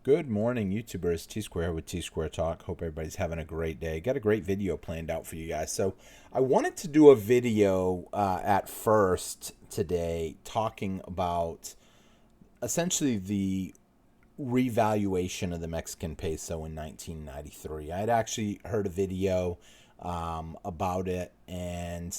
Good morning, YouTubers. T-Square here with T-Square Talk. Hope everybody's having a great day. Got a great video planned out for you guys. So I wanted to do a video at first today talking about essentially the revaluation of the Mexican peso in 1993. I had actually heard a video about it, and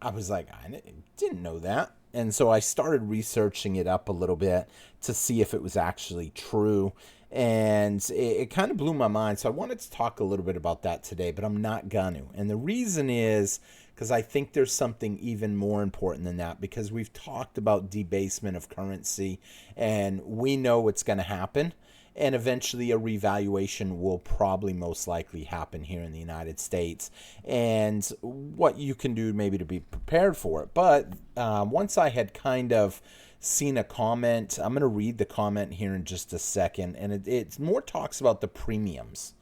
I was like, I didn't know that. And so I started researching it up a little bit to see if it was actually true. And it kind of blew my mind. So I wanted to talk a little bit about that today, but I'm not going to. And the reason is because I think there's something even more important than that, because we've talked about debasement of currency and we know what's going to happen. And eventually a revaluation will probably most likely happen here in the United States, and what you can do maybe to be prepared for it. But once I had kind of seen a comment, I'm going to read the comment here in just a second, and it more talks about the premiums.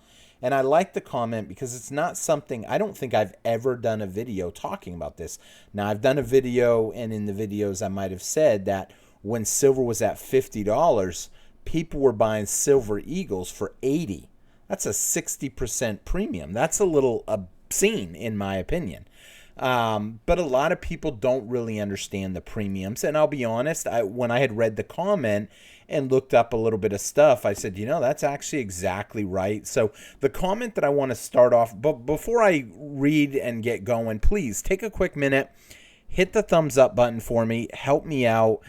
And I like the comment because it's not something, I don't think I've ever done a video talking about this. Now, I've done a video, and in the videos I might have said that when silver was at $50, people were buying silver eagles for $80. That's a 60% premium. That's a little obscene, in my opinion. But a lot of people don't really understand the premiums. And I'll be honest, when I had read the comment and looked up a little bit of stuff, I said, that's actually exactly right. So the comment that I want to start off, but before I read and get going, please take a quick minute, hit the thumbs up button for me, help me out.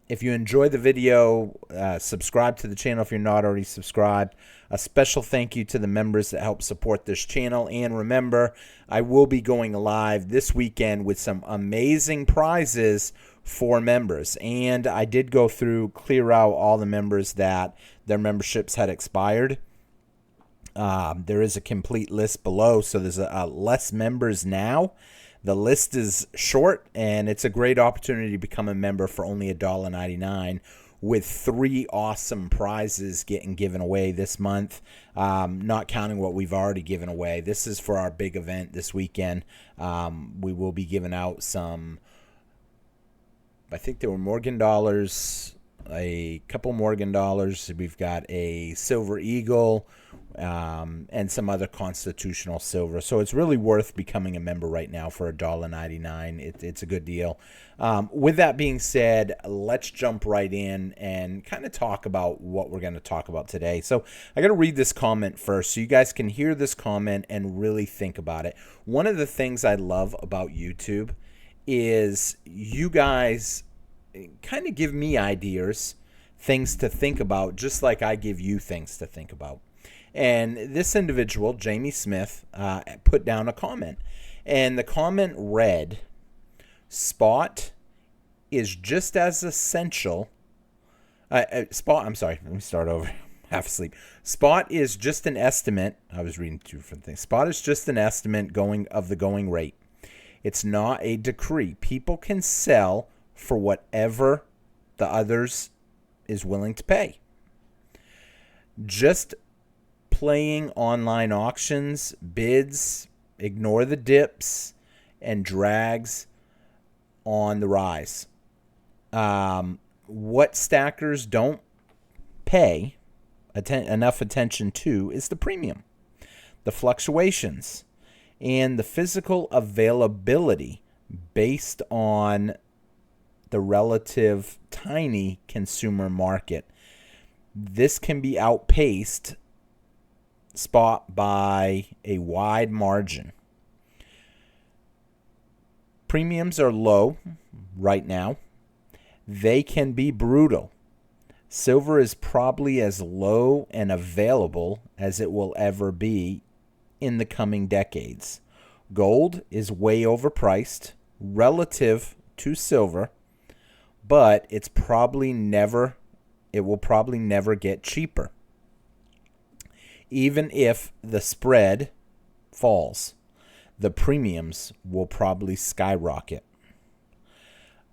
If you enjoyed the video, subscribe to the channel if you're not already subscribed. A special thank you to the members that help support this channel. And remember, I will be going live this weekend with some amazing prizes for members. And I did go through, clear out all the members that their memberships had expired. There is a complete list below, so there's less members now. The list is short, and it's a great opportunity to become a member for only $1.99, with 3 awesome prizes getting given away this month, not counting what we've already given away. This is for our big event this weekend. We will be giving out some, I think there were Morgan dollars, a couple Morgan dollars. We've got a silver eagle, and some other constitutional silver. So it's really worth becoming a member right now for $1.99. It's a good deal. With that being said, let's jump right in and kind of talk about what we're going to talk about today. So I got to read this comment first so you guys can hear this comment and really think about it. One of the things I love about YouTube is you guys kind of give me ideas, things to think about, just like I give you things to think about. And this individual, Jamie Smith, put down a comment. And the comment read, spot is just as essential. I'm sorry, let me start over. Half asleep. Spot is just an estimate. I was reading 2 different things. Spot is just an estimate of the going rate. It's not a decree. People can sell for whatever the others is willing to pay. Just playing online auctions, bids, ignore the dips and drags on the rise. What stackers don't pay enough attention to is the premium, the fluctuations, and the physical availability based on the relative tiny consumer market. This can be outpaced spot by a wide margin. Premiums are low right now. They can be brutal. Silver is probably as low and available as it will ever be in the coming decades. Gold is way overpriced relative to silver, but it will probably never get cheaper, even if the spread falls. The premiums will probably skyrocket.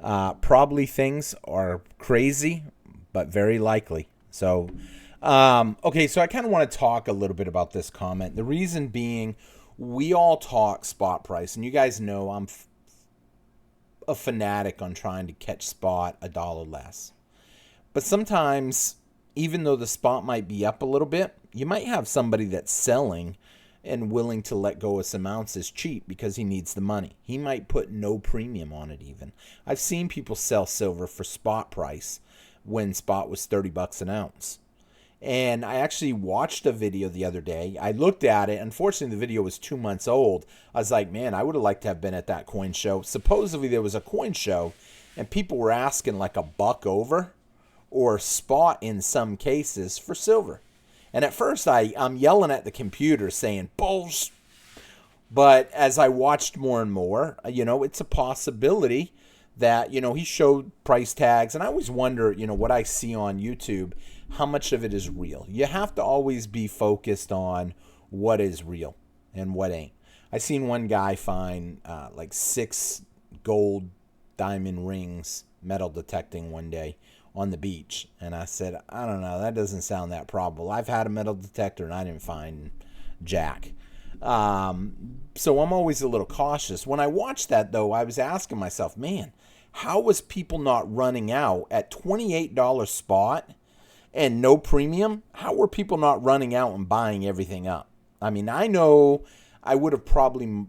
Probably things are crazy, but very likely. So, okay, so I kind of want to talk a little bit about this comment. The reason being, we all talk spot price, and you guys know I'm a fanatic on trying to catch spot $1 less. But sometimes even though the spot might be up a little bit, you might have somebody that's selling and willing to let go of some ounces cheap because he needs the money. He might put no premium on it even. I've seen people sell silver for spot price when spot was 30 bucks an ounce. And I actually watched a video the other day. I looked at it. Unfortunately, the video was 2 months old. I was like, man, I would have liked to have been at that coin show. Supposedly, there was a coin show, and people were asking like $1 over or spot in some cases for silver. And at first, I'm yelling at the computer saying, "Bulls." But as I watched more and more, it's a possibility that, he showed price tags. And I always wonder, what I see on YouTube, how much of it is real. You have to always be focused on what is real and what ain't. I seen one guy find like 6 gold diamond rings metal detecting one day on the beach. And I said, I don't know, that doesn't sound that probable. I've had a metal detector and I didn't find jack. So I'm always a little cautious. When I watched that, though, I was asking myself, man, how was people not running out at $28 spot and no premium? How were people not running out and buying everything up? I mean, I know I would have probably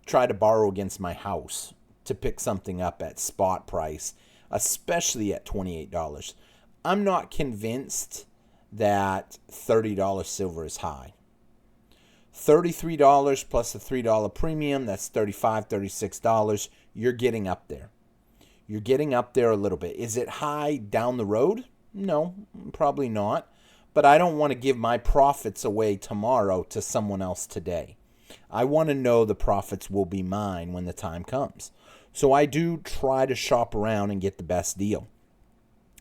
tried to borrow against my house to pick something up at spot price, especially at $28. I'm not convinced that $30 silver is high. $33 plus a $3 premium, that's $35, $36. You're getting up there. You're getting up there a little bit. Is it high down the road? No, probably not. But I don't want to give my profits away tomorrow to someone else today. I want to know the profits will be mine when the time comes. So I do try to shop around and get the best deal.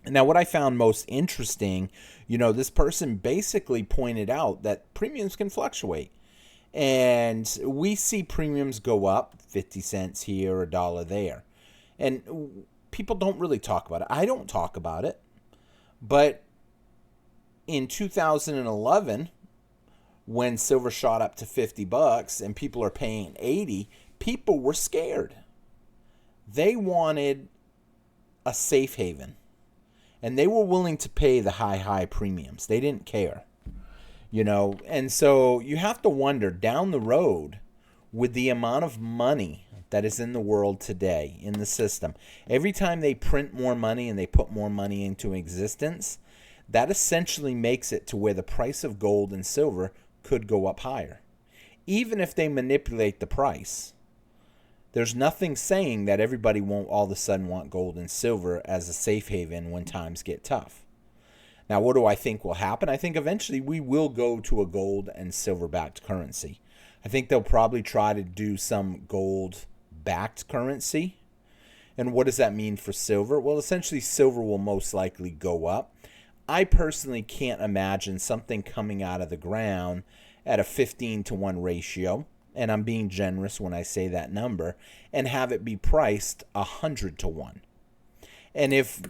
Now, what I found most interesting, this person basically pointed out that premiums can fluctuate. And we see premiums go up 50 cents here, $1 there. And people don't really talk about it. I don't talk about it. But in 2011, when silver shot up to 50 bucks and people are paying 80, people were scared. They wanted a safe haven. And they were willing to pay the high premiums. They didn't care. And so you have to wonder down the road, with the amount of money that is in the world today, in the system, every time they print more money and they put more money into existence, that essentially makes it to where the price of gold and silver could go up higher. Even if they manipulate the price, there's nothing saying that everybody won't all of a sudden want gold and silver as a safe haven when times get tough. Now, what do I think will happen? I think eventually we will go to a gold and silver-backed currency. I think they'll probably try to do some gold-backed currency. And what does that mean for silver? Well, essentially, silver will most likely go up. I personally can't imagine something coming out of the ground at a 15-to-1 ratio, and I'm being generous when I say that number, and have it be priced 100-to-1. And if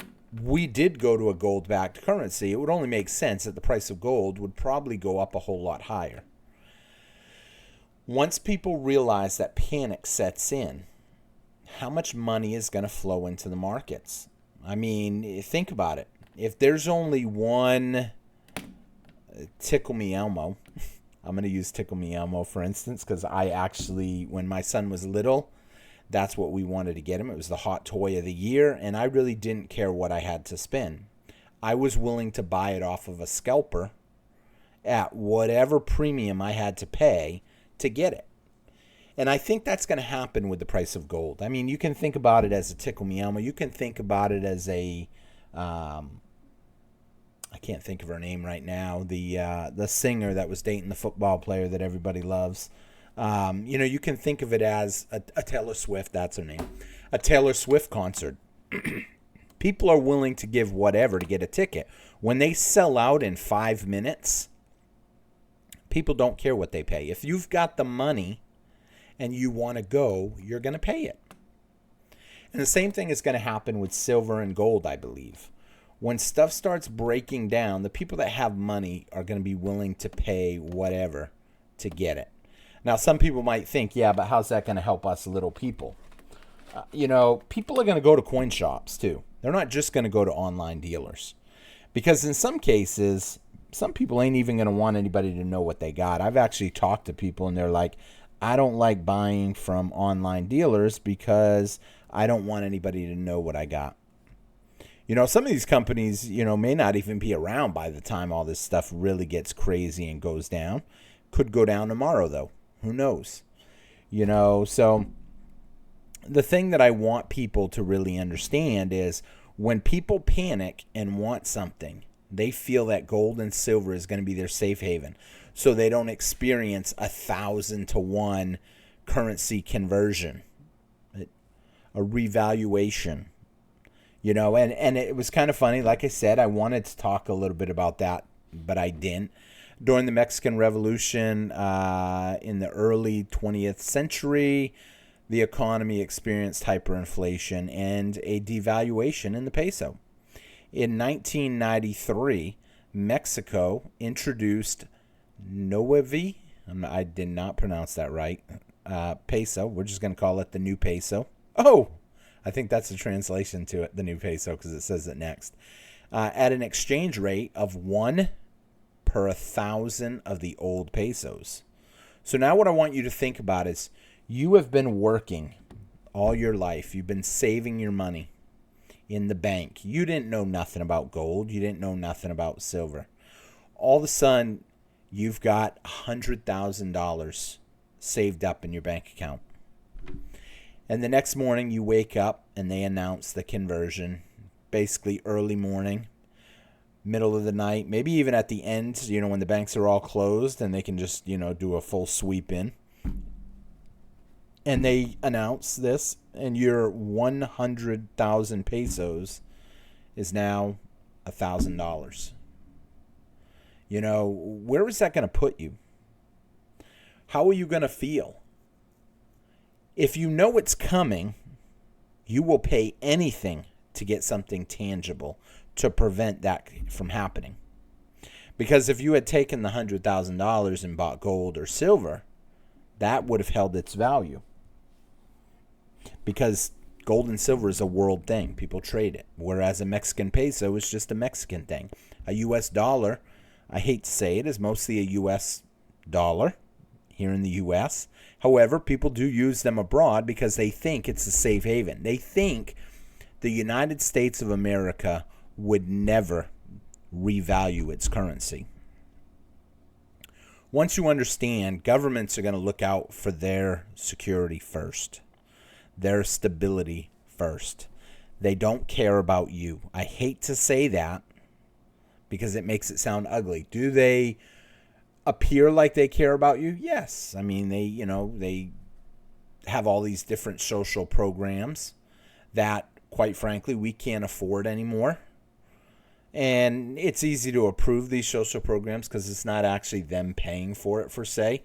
we did go to a gold-backed currency, it would only make sense that the price of gold would probably go up a whole lot higher. Once people realize that panic sets in, how much money is going to flow into the markets? I mean, think about it. If there's only one Tickle Me Elmo, I'm going to use Tickle Me Elmo for instance, because I actually, when my son was little, that's what we wanted to get him. It was the hot toy of the year, and I really didn't care what I had to spend. I was willing to buy it off of a scalper at whatever premium I had to pay to get it. And I think that's going to happen with the price of gold. I mean, you can think about it as a Tickle Me Elmo. You can think about it as a, I can't think of her name right now, the singer that was dating the football player that everybody loves. You can think of it as a Taylor Swift, that's her name, a Taylor Swift concert. People are willing to give whatever to get a ticket. When they sell out in 5 minutes, people don't care what they pay. If you've got the money and you want to go, you're going to pay it. And the same thing is going to happen with silver and gold, I believe. When stuff starts breaking down, the people that have money are going to be willing to pay whatever to get it. Now, some people might think, yeah, but how's that going to help us little people? People are going to go to coin shops, too. They're not just going to go to online dealers. Because in some cases, some people ain't even going to want anybody to know what they got. I've actually talked to people and they're like, I don't like buying from online dealers because I don't want anybody to know what I got. Some of these companies, may not even be around by the time all this stuff really gets crazy and goes down. Could go down tomorrow, though. Who knows? So the thing that I want people to really understand is when people panic and want something, they feel that gold and silver is going to be their safe haven. So they don't experience 1,000 to 1 currency conversion, a revaluation. And it was kind of funny. Like I said, I wanted to talk a little bit about that, but I didn't. During the Mexican Revolution in the early 20th century, the economy experienced hyperinflation and a devaluation in the peso. In 1993, Mexico introduced Novi, I did not pronounce that right, peso. We're just going to call it the new peso. Oh, I think that's the translation to it, the new peso, because it says it next. At an exchange rate of 1 per 1,000 of the old pesos. So now what I want you to think about is you have been working all your life. You've been saving your money in the bank. You didn't know nothing about gold. You didn't know nothing about silver. All of a sudden, you've got $100,000 saved up in your bank account. And the next morning you wake up and they announce the conversion, basically early morning, middle of the night, maybe even at the end, when the banks are all closed and they can just, do a full sweep in. And they announce this, and your 100,000 pesos is now $1,000. Where is that going to put you? How are you going to feel? If you know it's coming, you will pay anything to get something tangible to prevent that from happening. Because if you had taken the $100,000 and bought gold or silver, that would have held its value. Because gold and silver is a world thing. People trade it. Whereas a Mexican peso is just a Mexican thing. A U.S. dollar, I hate to say it, is mostly a U.S. dollar here in the U.S. However, people do use them abroad because they think it's a safe haven. They think the United States of America would never revalue its currency. Once you understand, governments are going to look out for their security first, their stability first. They don't care about you. I hate to say that because it makes it sound ugly. Do they appear like they care about you? Yes. I mean, they have all these different social programs that, quite frankly, we can't afford anymore. And it's easy to approve these social programs because it's not actually them paying for it, per se.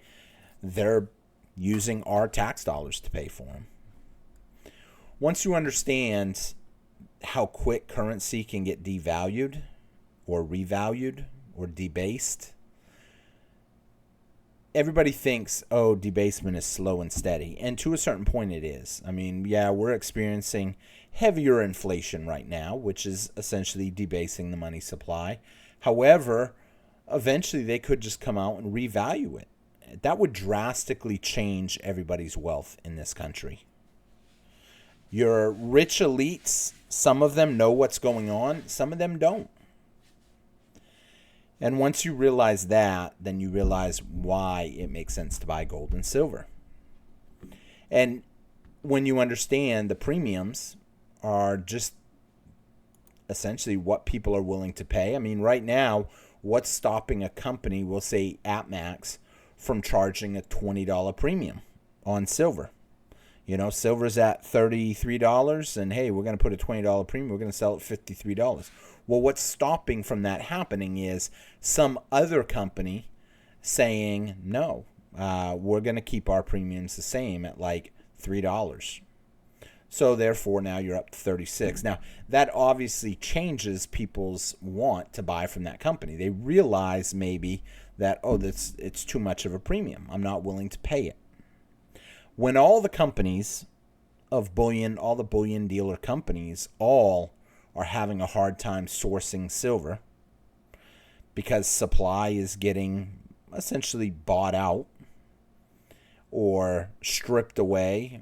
They're using our tax dollars to pay for them. Once you understand how quick currency can get devalued or revalued or debased, everybody thinks, oh, debasement is slow and steady. And to a certain point it is. I mean, yeah, we're experiencing heavier inflation right now, which is essentially debasing the money supply. However, eventually they could just come out and revalue it. That would drastically change everybody's wealth in this country. Your rich elites, some of them know what's going on, some of them don't. And once you realize that, then you realize why it makes sense to buy gold and silver. And when you understand the premiums are just essentially what people are willing to pay. I mean, right now, what's stopping a company, we'll say AppMax, from charging a $20 premium on silver? You know, silver's at $33, and hey, we're going to put a $20 premium. We're going to sell it $53. Well, what's stopping from that happening is some other company saying, no, we're going to keep our premiums the same at like $3. So therefore, now you're up to 36. Now, that obviously changes people's want to buy from that company. They realize maybe that, oh, it's too much of a premium. I'm not willing to pay it. When all the companies of bullion, all the bullion dealer companies, all are having a hard time sourcing silver, because supply is getting essentially bought out or stripped away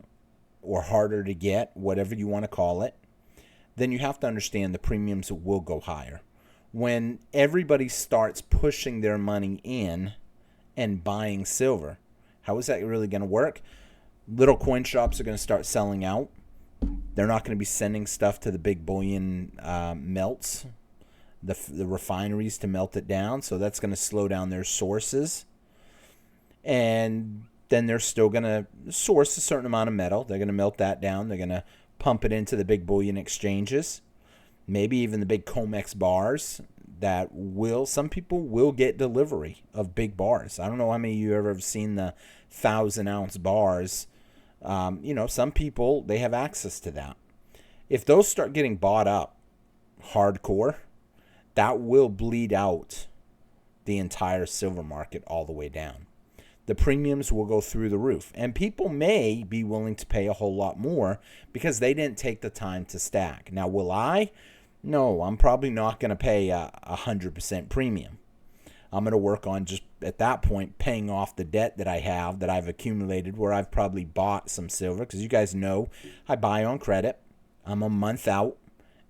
or harder to get, whatever you want to call it, then you have to understand the premiums will go higher. When everybody starts pushing their money in and buying silver, how is that really going to work? Little coin shops are going to start selling out. They're not going to be sending stuff to the big bullion melts, the refineries to melt it down. So that's going to slow down their sources. And then they're still going to source a certain amount of metal. They're going to melt that down. They're going to pump it into the big bullion exchanges, maybe even the big COMEX bars that some people will get delivery of big bars. I don't know how many of you ever have seen the 1,000-ounce bars. Some people, they have access to that. If those start getting bought up hardcore, that will bleed out the entire silver market all the way down. The premiums will go through the roof. And people may be willing to pay a whole lot more because they didn't take the time to stack. Now, will I? No, I'm probably not going to pay a 100% premium. I'm going to work on just at that point paying off the debt that I have, that I've accumulated, where I've probably bought some silver. Because you guys know I buy on credit. I'm a month out.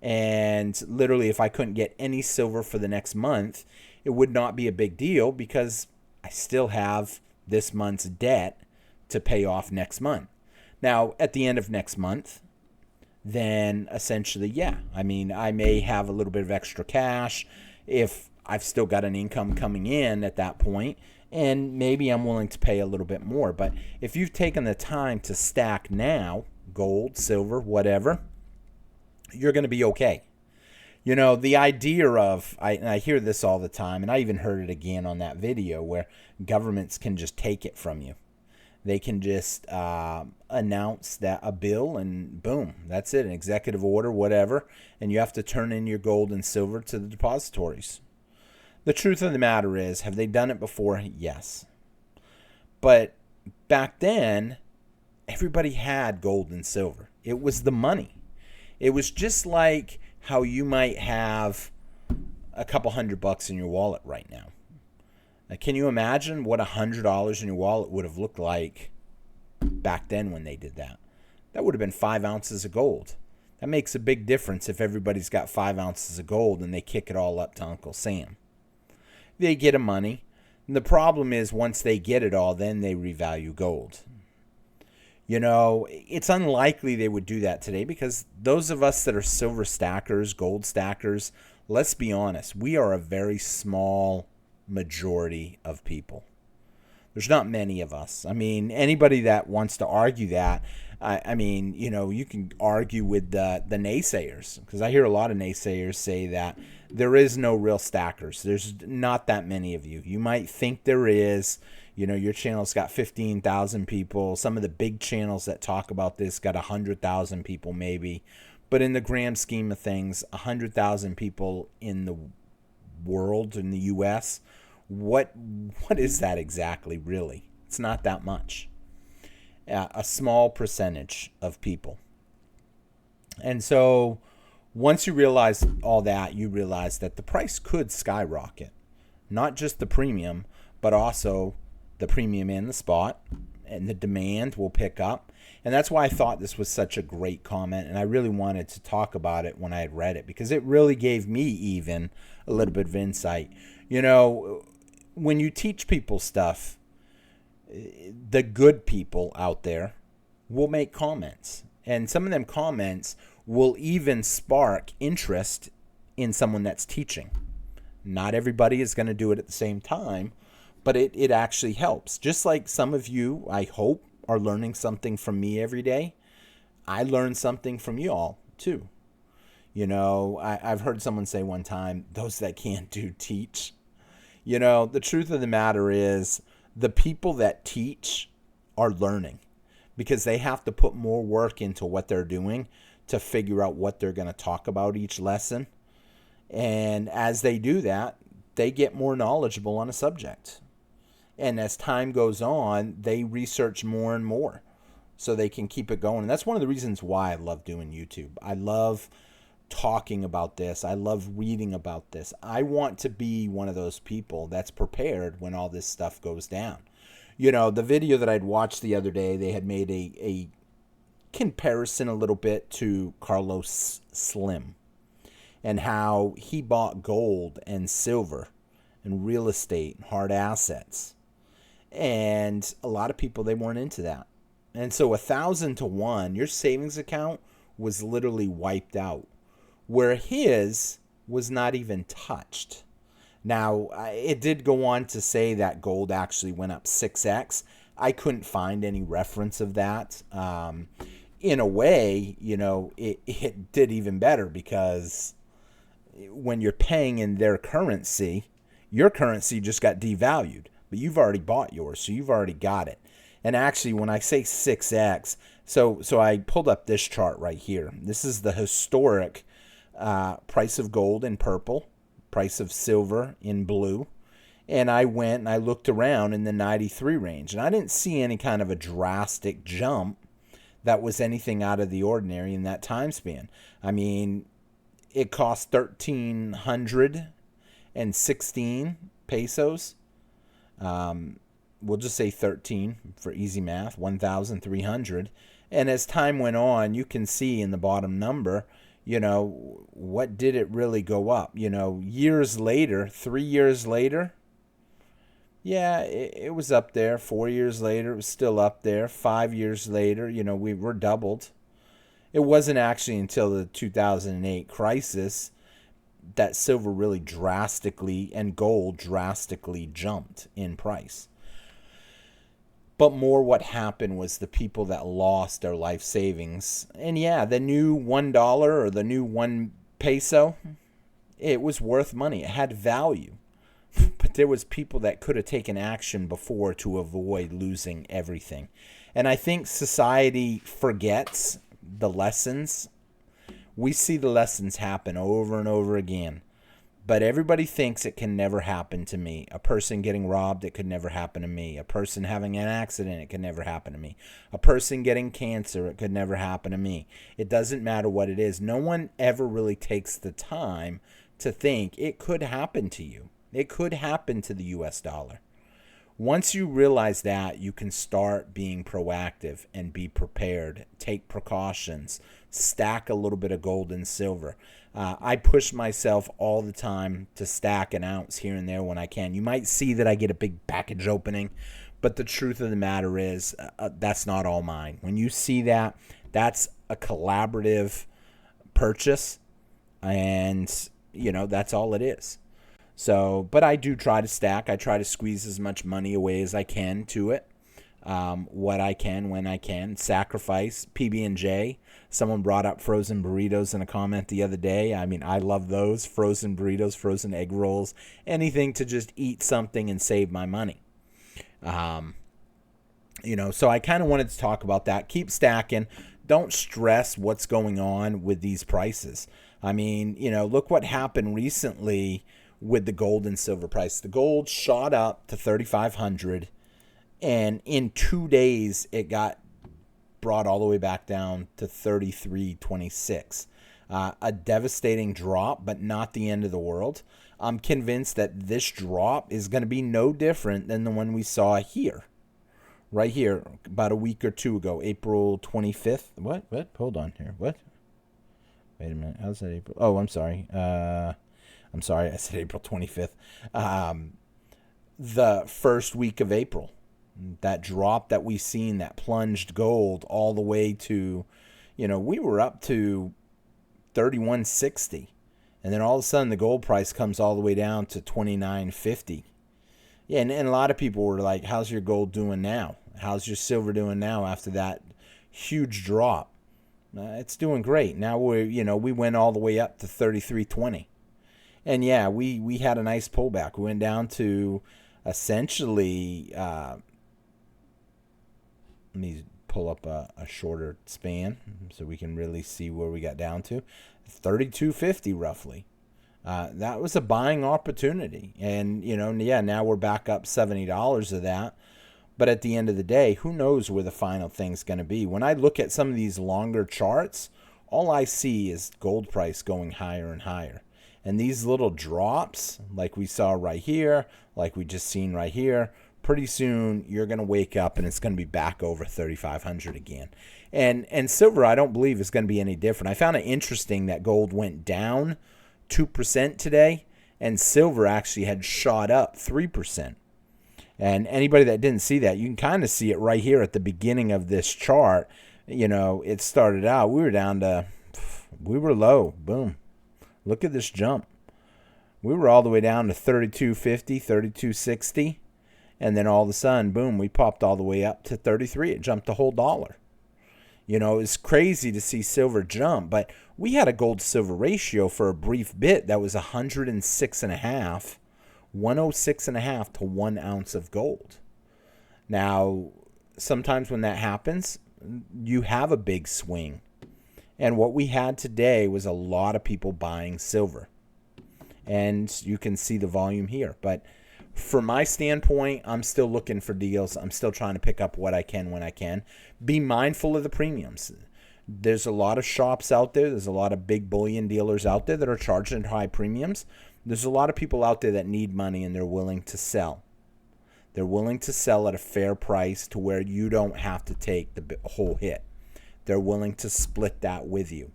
And literally, if I couldn't get any silver for the next month, it would not be a big deal because I still have this month's debt to pay off next month. Now, at the end of next month, then essentially, I may have a little bit of extra cash if I've still got an income coming in at that point, and maybe I'm willing to pay a little bit more. But if you've taken the time to stack now, gold, silver, whatever, you're going to be okay. The idea of, I hear this all the time, and I even heard it again on that video, where governments can just take it from you. They can just announce that a bill and boom, that's it, an executive order, whatever, and you have to turn in your gold and silver to the depositories. The truth of the matter is, have they done it before? Yes. But back then, everybody had gold and silver. It was the money. It was just like how you might have a couple $100 in your wallet right now. Can you imagine what $100 in your wallet would have looked like back then when they did that? That would have been 5 ounces of gold. That makes a big difference if everybody's got 5 ounces of gold and they kick it all up to Uncle Sam. They get a money. And the problem is once they get it all, then they revalue gold. It's unlikely they would do that today because those of us that are silver stackers, gold stackers, let's be honest, we are a very small majority of people. There's not many of us. Anybody that wants to argue that, you can argue with the naysayers, because I hear a lot of naysayers say that there is no real stackers. There's not that many of you. You might think there is. Your channel's got 15,000 people. Some of the big channels that talk about this got 100,000 people maybe. But in the grand scheme of things, 100,000 people in the world, in the U.S., what is that exactly, really? It's not that much. A small percentage of people. And so once you realize all that, you realize that the price could skyrocket. Not just the premium, but also the premium and the spot, and the demand will pick up. And that's why I thought this was such a great comment, and I really wanted to talk about it when I had read it, because it really gave me even a little bit of insight. When you teach people stuff, the good people out there will make comments, and some of them comments will even spark interest in someone that's teaching. Not everybody is going to do it at the same time, but it actually helps. Just like some of you, I hope, are learning something from me every day. I learn something from you all too. I've heard someone say one time, those that can't do teach. The truth of the matter is the people that teach are learning because they have to put more work into what they're doing to figure out what they're going to talk about each lesson. And as they do that, they get more knowledgeable on a subject. And as time goes on, they research more and more so they can keep it going. And that's one of the reasons why I love doing YouTube. I love talking about this. I love reading about this. I want to be one of those people that's prepared when all this stuff goes down. You know, the video that I'd watched the other day, they had made a comparison a little bit to Carlos Slim and how he bought gold and silver and real estate and hard assets. And a lot of people, they weren't into that. And so 1,000 to 1, your savings account was literally wiped out, where his was not even touched. Now, it did go on to say that gold actually went up 6x. I couldn't find any reference of that. In a way, you know, it did even better, because when you're paying in their currency, your currency just got devalued, but you've already bought yours, so you've already got it. And actually, when I say 6x, so I pulled up this chart right here. This is the historic price of gold in purple, price of silver in blue. And I went and I looked around in the 93 range, and I didn't see any kind of a drastic jump that was anything out of the ordinary in that time span. I mean, it cost 1,316 pesos. We'll just say 13 for easy math, 1,300. And as time went on, you can see in the bottom number, you know, what did it really go up? You know, years later, 3 years later, yeah, it was up there. 4 years later, it was still up there. 5 years later, you know, we were doubled. It wasn't actually until the 2008 crisis that silver really drastically and gold drastically jumped in price. But more what happened was the people that lost their life savings. And yeah, the new $1 or the new 1 peso, it was worth money. It had value. But there was people that could have taken action before to avoid losing everything. And I think society forgets the lessons. We see the lessons happen over and over again. But everybody thinks it can never happen to me. A person getting robbed, it could never happen to me. A person having an accident, it could never happen to me. A person getting cancer, it could never happen to me. It doesn't matter what it is. No one ever really takes the time to think it could happen to you. It could happen to the US dollar. Once you realize that, you can start being proactive and be prepared. Take precautions. Stack a little bit of gold and silver. I push myself all the time to stack an ounce here and there when I can. You might see that I get a big package opening, but the truth of the matter is that's not all mine. When you see that, that's a collaborative purchase, and, you know, that's all it is. So, but I do try to stack. I try to squeeze as much money away as I can to it. What I can, when I can. Sacrifice, PB&J. Someone brought up frozen burritos in a comment the other day. I mean, I love those. Frozen burritos, frozen egg rolls. Anything to just eat something and save my money. You know, so I kind of wanted to talk about that. Keep stacking. Don't stress what's going on with these prices. I mean, you know, look what happened recently with the gold and silver price. The gold shot up to 3,500, and in 2 days it got brought all the way back down to 33.26. A devastating drop, but not the end of the world. I'm convinced that this drop is going to be no different than the one we saw here. Right here, about a week or two ago, April 25th. What? Hold on here. What? Wait a minute. How's that April? Oh, I'm sorry. I said April 25th. The first week of April. That drop that we seen, that plunged gold all the way to, you know, we were up to 31.60. And then all of a sudden the gold price comes all the way down to 29.50. Yeah, and a lot of people were like, how's your gold doing now? How's your silver doing now after that huge drop? It's doing great. Now we went all the way up to 33.20. And yeah, we had a nice pullback. We went down to essentially, let me pull up a shorter span so we can really see where we got down to. 32.50 roughly. That was a buying opportunity. And, now we're back up $70 of that. But at the end of the day, who knows where the final thing's going to be? When I look at some of these longer charts, all I see is gold price going higher and higher. And these little drops, like we saw right here, like we just seen right here, pretty soon you're going to wake up and it's going to be back over 3,500 again. And silver, I don't believe is going to be any different. I found it interesting that gold went down 2% today, and silver actually had shot up 3%. And anybody that didn't see that, you can kind of see it right here at the beginning of this chart. You know, it started out, we were low. Boom. Look at this jump. We were all the way down to 32.50, 32.60. And then all of a sudden, boom, we popped all the way up to 33. It jumped a whole dollar. You know, it's crazy to see silver jump, but we had a gold-silver ratio for a brief bit that was 106.5, 106.5 to 1 ounce of gold. Now, sometimes when that happens, you have a big swing. And what we had today was a lot of people buying silver. And you can see the volume here. But from my standpoint, I'm still looking for deals. I'm still trying to pick up what I can when I can. Be mindful of the premiums. There's a lot of shops out there. There's a lot of big bullion dealers out there that are charging high premiums. There's a lot of people out there that need money and they're willing to sell. They're willing to sell at a fair price to where you don't have to take the whole hit. They're willing to split that with you.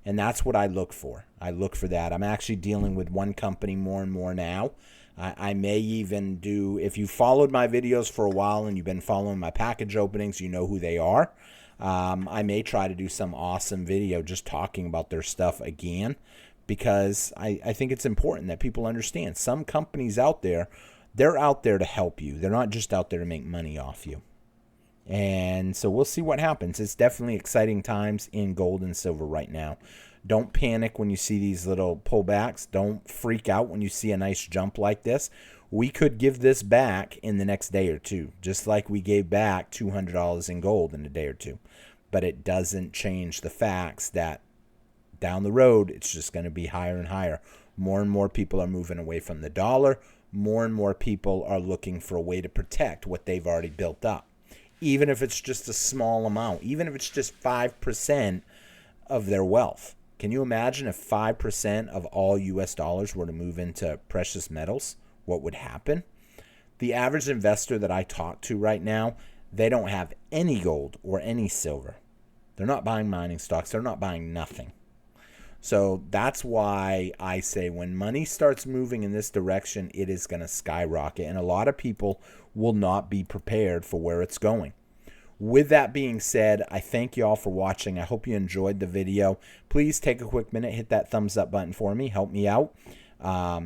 And that's what I look for. I look for that. I'm actually dealing with one company more and more now. I may even do, if you followed my videos for a while and you've been following my package openings, you know who they are. I may try to do some awesome video just talking about their stuff again, because I think it's important that people understand some companies out there, they're out there to help you. They're not just out there to make money off you. And so we'll see what happens. It's definitely exciting times in gold and silver right now. Don't panic when you see these little pullbacks. Don't freak out when you see a nice jump like this. We could give this back in the next day or two, just like we gave back $200 in gold in a day or two. But it doesn't change the facts that down the road, it's just going to be higher and higher. More and more people are moving away from the dollar. More and more people are looking for a way to protect what they've already built up. Even if it's just a small amount, even if it's just 5% of their wealth. Can you imagine if 5% of all US dollars were to move into precious metals? What would happen? The average investor that I talk to right now, they don't have any gold or any silver. They're not buying mining stocks. They're not buying nothing. So that's why I say when money starts moving in this direction, it is going to skyrocket. And a lot of people will not be prepared for where it's going. With that being said, I thank you all for watching. I hope you enjoyed the video. Please take a quick minute, hit that thumbs up button for me. Help me out.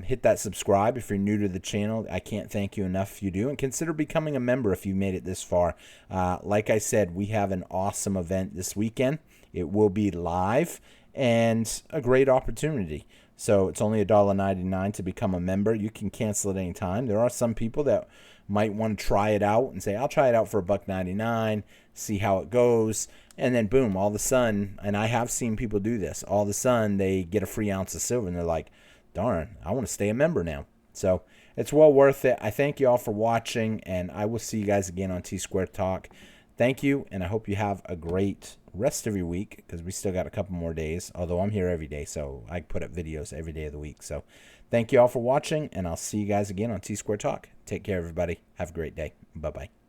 Hit that subscribe if you're new to the channel. I can't thank you enough if you do. And consider becoming a member if you made it this far. Like I said, we have an awesome event this weekend. It will be live and a great opportunity. So it's only $1.99 to become a member. You can cancel at any time. There are some people that might want to try it out and say, I'll try it out for $1.99, see how it goes. And then boom, all of a sudden, and I have seen people do this, all of a sudden they get a free ounce of silver and they're like, darn, I want to stay a member now. So it's well worth it. I thank you all for watching, and I will see you guys again on T-Square Talk. Thank you, and I hope you have a great rest of your week, because we still got a couple more days, although I'm here every day, so I put up videos every day of the week. So thank you all for watching, and I'll see you guys again on T-Square Talk. Take care, everybody. Have a great day. Bye-bye.